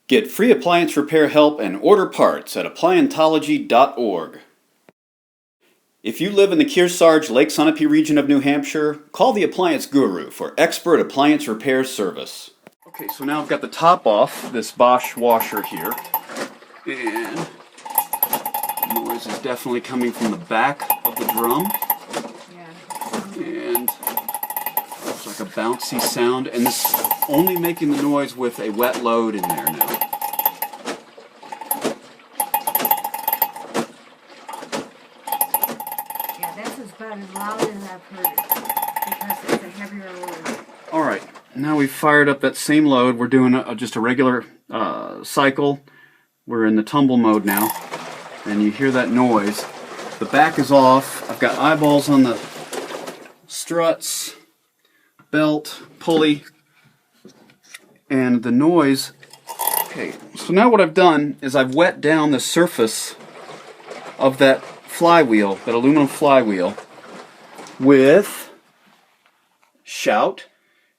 Get free appliance repair help and order parts at appliantology.org. If you live in the Kearsarge Lake Sunapee region of New Hampshire, call the Appliance Guru for expert appliance repair service. Okay, so now I've got the top off this Bosch washer here, and the noise is definitely coming from the back of the drum. And it's like a bouncy sound, and this is only making the noise with a wet load in there now. Yeah, that's about as loud as I've heard it, because it's a heavier load. Alright, now we've fired up that same load. We're doing just a regular cycle. We're in the tumble mode now, and you hear that noise. The back is off. I've got eyeballs on the struts, belt, pulley, and the noise. Okay, so now what I've done is I've wet down the surface of that flywheel, that aluminum flywheel, with Shout.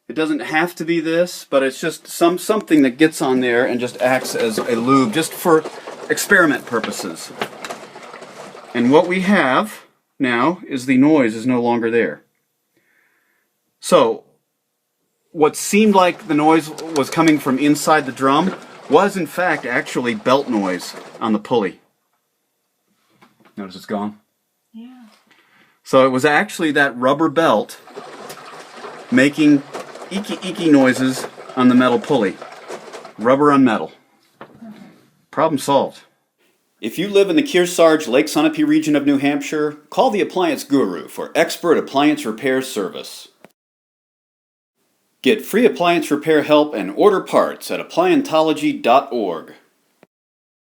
It doesn't have to be this, but it's just something that gets on there and just acts as a lube, just for experiment purposes. And what we have now is the noise is no longer there. So, what seemed like the noise was coming from inside the drum was in fact actually belt noise on the pulley. Notice it's gone? Yeah. So it was actually that rubber belt making eeky noises on the metal pulley. Rubber on metal. Problem solved. If you live in the Kearsarge Lake Sunapee region of New Hampshire, call the Appliance Guru for expert appliance repair service. Get free appliance repair help and order parts at appliantology.org.